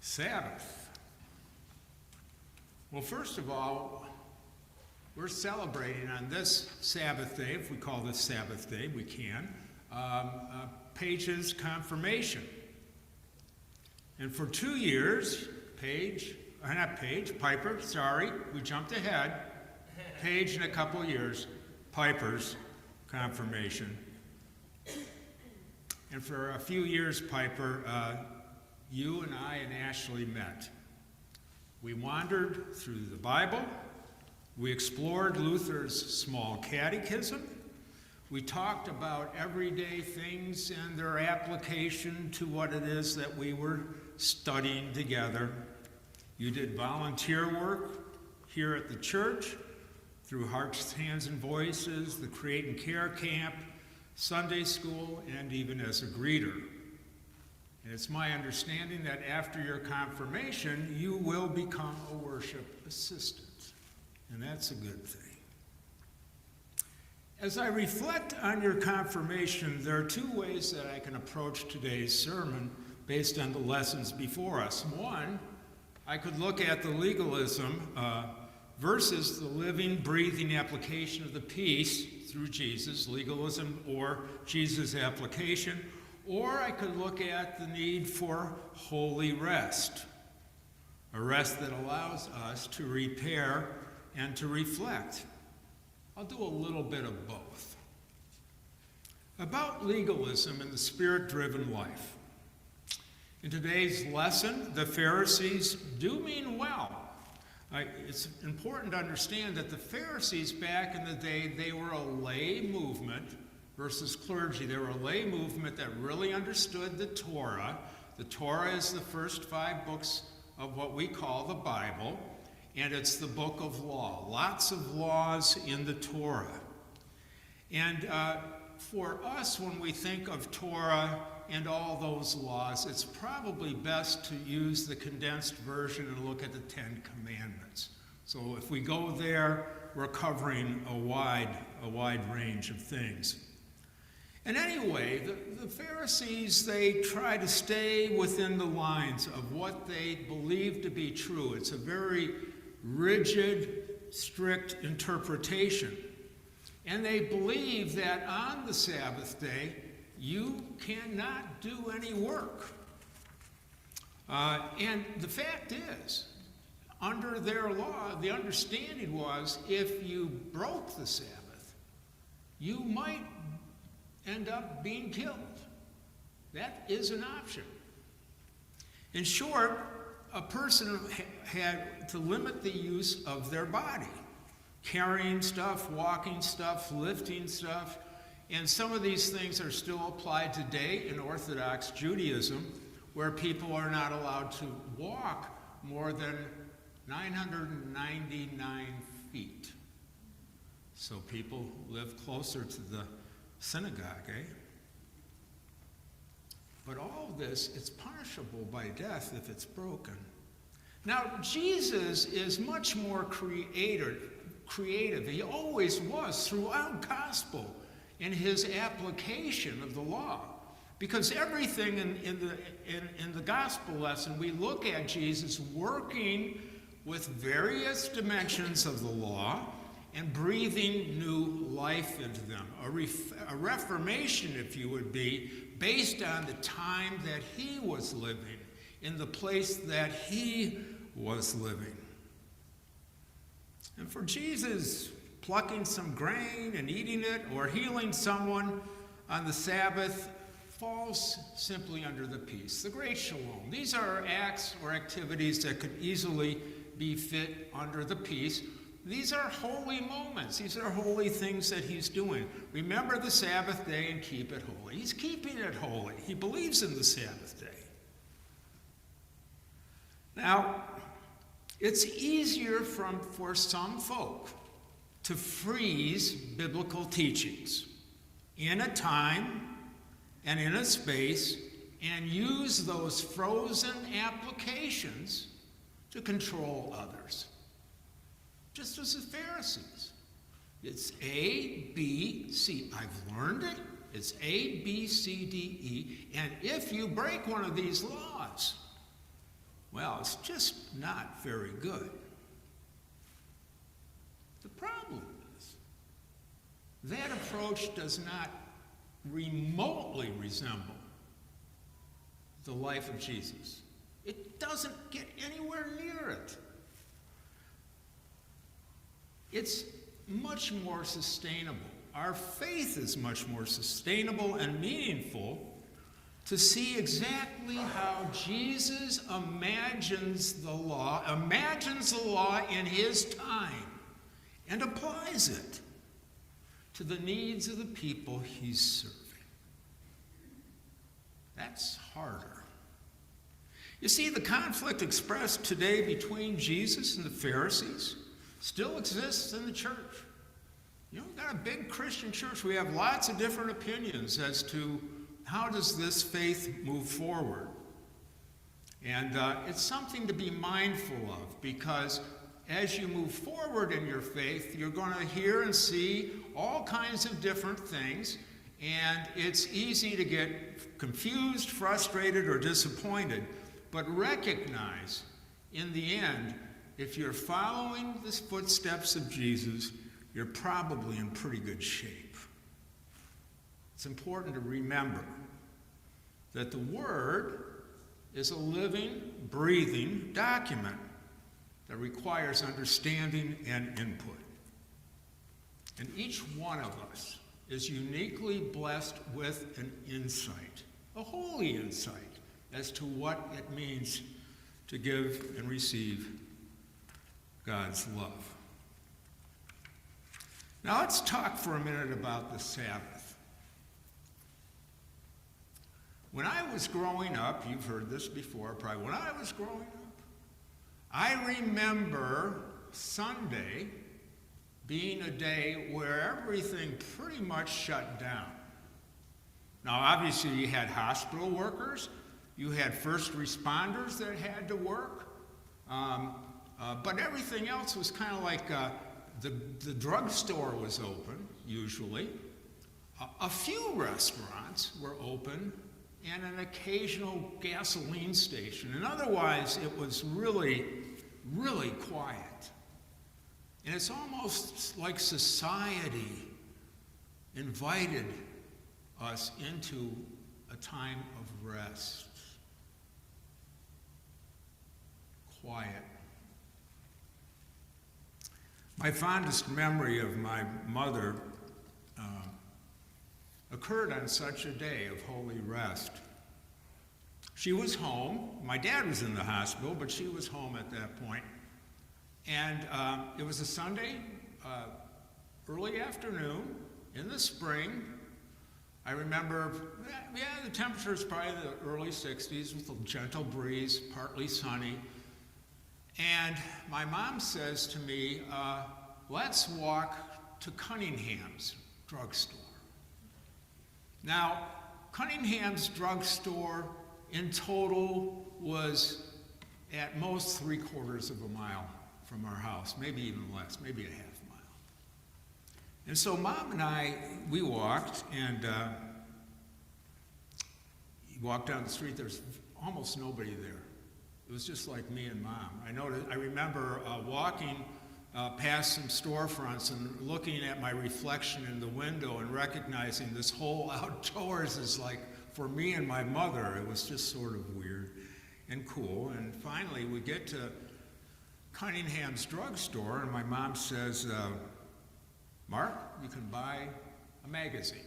Sabbath. Well, first of all, we're celebrating on this Sabbath day, if we call this Sabbath day, we can, Paige's confirmation. And for 2 years, Piper, sorry, we jumped ahead. Paige in a couple of years, Piper's confirmation. And for a few years, Piper, you and I and Ashley met. We wandered through the Bible. We explored Luther's small catechism. We talked about everyday things and their application to what it is that we were studying together. You did volunteer work here at the church through Hearts, Hands, and Voices, the Create and Care Camp, Sunday school, and even as a greeter. And it's my understanding that after your confirmation, you will become a worship assistant. And that's a good thing. As I reflect on your confirmation, there are two ways that I can approach today's sermon based on the lessons before us. One, I could look at the legalism versus the living, breathing application of the peace through Jesus, legalism or Jesus' application. Or I could look at the need for holy rest, a rest that allows us to repair and to reflect. I'll do a little bit of both. About legalism and the spirit-driven life. In today's lesson, the Pharisees do mean well. It's important to understand that the Pharisees back in the day, they were a lay movement versus clergy. They were a lay movement that really understood the Torah. The Torah is the first 5 books of what we call the Bible, and it's the book of law. Lots of laws in the Torah. And for us, when we think of Torah and all those laws, it's probably best to use the condensed version and look at the 10 Commandments. So if we go there, we're covering a wide range of things. And anyway, the Pharisees, they try to stay within the lines of what they believe to be true. It's a very rigid, strict interpretation. And they believe that on the Sabbath day, you cannot do any work. And the fact is, under their law, the understanding was if you broke the Sabbath, you might end up being killed. That is an option. In short, a person had to limit the use of their body, carrying stuff, walking stuff, lifting stuff, and some of these things are still applied today in Orthodox Judaism, where people are not allowed to walk more than 999 feet. So people live closer to the synagogue, eh? But all of this, it's punishable by death if it's broken. Now, Jesus is much more creative. He always was throughout gospel in his application of the law. Because everything in the gospel lesson, we look at Jesus working with various dimensions of the law and breathing new life into them. A reformation, if you would be, based on the time that he was living, in the place that he was living. And for Jesus, plucking some grain and eating it or healing someone on the Sabbath falls simply under the peace, the great shalom. These are acts or activities that could easily be fit under the peace. These are holy moments. These are holy things that he's doing. Remember the Sabbath day and keep it holy. He's keeping it holy. He believes in the Sabbath day. Now, it's easier for some folk to freeze biblical teachings in a time and in a space and use those frozen applications to control others. Just as the Pharisees. It's A, B, C. I've learned it. It's A, B, C, D, E. And if you break one of these laws, well, it's just not very good. The problem is that approach does not remotely resemble the life of Jesus. It doesn't get anywhere near it. It's much more sustainable. Our faith is much more sustainable and meaningful to see exactly how Jesus imagines the law in his time, and applies it to the needs of the people he's serving. That's harder. You see, the conflict expressed today between Jesus and the Pharisees still exists in the church. You know, we've got a big Christian church. We have lots of different opinions as to how does this faith move forward. And it's something to be mindful of, because as you move forward in your faith, you're going to hear and see all kinds of different things, and it's easy to get confused, frustrated, or disappointed. But recognize, in the end, if you're following the footsteps of Jesus, you're probably in pretty good shape. It's important to remember that the Word is a living, breathing document that requires understanding and input. And each one of us is uniquely blessed with an insight, a holy insight, as to what it means to give and receive God's love. Now let's talk for a minute about the Sabbath. When I was growing up, you've heard this before probably, when I was growing up, I remember Sunday being a day where everything pretty much shut down. Now obviously you had hospital workers, you had first responders that had to work, but everything else was kind of like the drugstore was open, usually. A few restaurants were open, and an occasional gasoline station. And otherwise, it was really, really quiet. And it's almost like society invited us into a time of rest. Quiet. My fondest memory of my mother occurred on such a day of holy rest. She was home. My dad was in the hospital, but she was home at that point. And it was a Sunday, early afternoon in the spring. I remember, the temperature is probably the early 60s with a gentle breeze, partly sunny. And my mom says to me, let's walk to Cunningham's drugstore. Now, Cunningham's drugstore in total was at most 3/4 of a mile from our house, maybe even less, maybe a half mile. And so Mom and I, we walked, and walked down the street. There's almost nobody there. It was just like me and Mom. I remember walking past some storefronts and looking at my reflection in the window and recognizing this whole outdoors is like, for me and my mother, it was just sort of weird and cool. And finally, we get to Cunningham's drugstore, and my mom says, Mark, you can buy a magazine.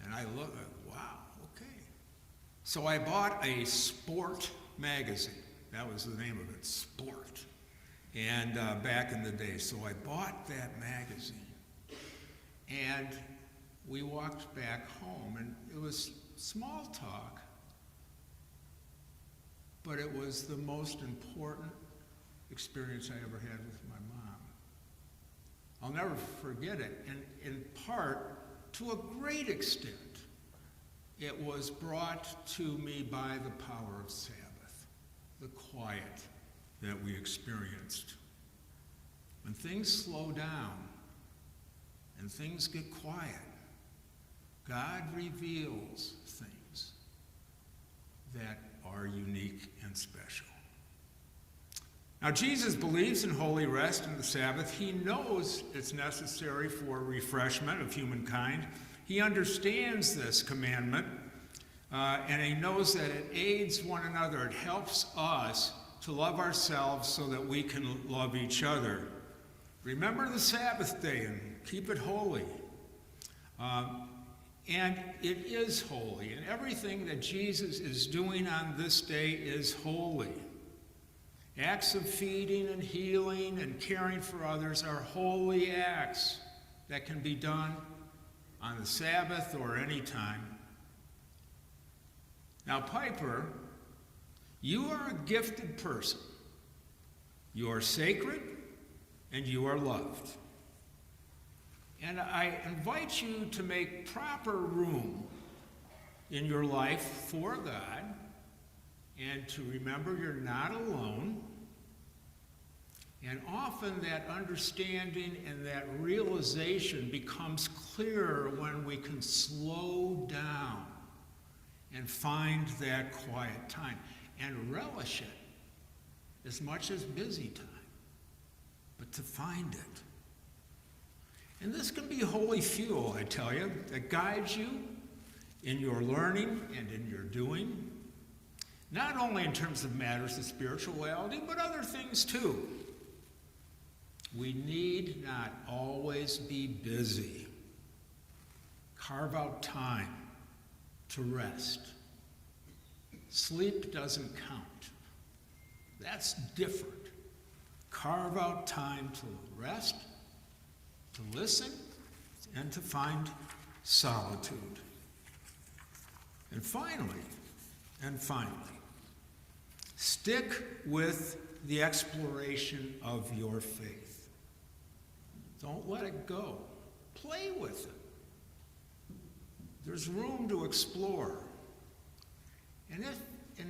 And I look, wow, okay. So I bought a sport magazine. That was the name of it, Sport. And back in the day, so I bought that magazine. And we walked back home, and it was small talk, but it was the most important experience I ever had with my mom. I'll never forget it, and in part, to a great extent, it was brought to me by the power of Sabbath, the quiet that we experienced. When things slow down and things get quiet, God reveals things that are unique and Now, Jesus believes in holy rest and the Sabbath. He knows it's necessary for refreshment of humankind. He understands this commandment, and he knows that it aids one another. It helps us to love ourselves so that we can love each other. Remember the Sabbath day and keep it holy. And it is holy, and everything that Jesus is doing on this day is holy. Acts of feeding and healing and caring for others are holy acts that can be done on the Sabbath or any time. Now, Piper, you are a gifted person. You are sacred and you are loved. And I invite you to make proper room in your life for God and to remember you're not alone. And often that understanding and that realization becomes clearer when we can slow down and find that quiet time and relish it as much as busy time, but to find it. And this can be holy fuel, I tell you, that guides you in your learning and in your doing, not only in terms of matters of spirituality, but other things too. We need not always be busy. Carve out time to rest. Sleep doesn't count. That's different. Carve out time to rest, to listen, and to find solitude. And finally, stick with the exploration of your faith. Don't let it go. Play with it. There's room to explore. And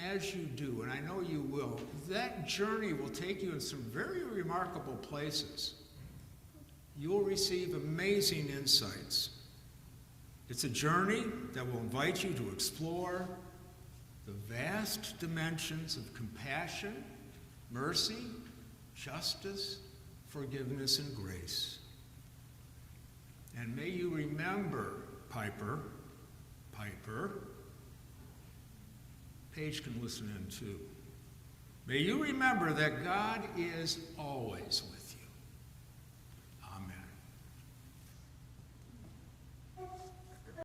as you do, and I know you will, that journey will take you in some very remarkable places. You'll receive amazing insights. It's a journey that will invite you to explore the vast dimensions of compassion, mercy, justice, forgiveness, and grace. And may you remember, Piper, Paige can listen in too. May you remember that God is always with you.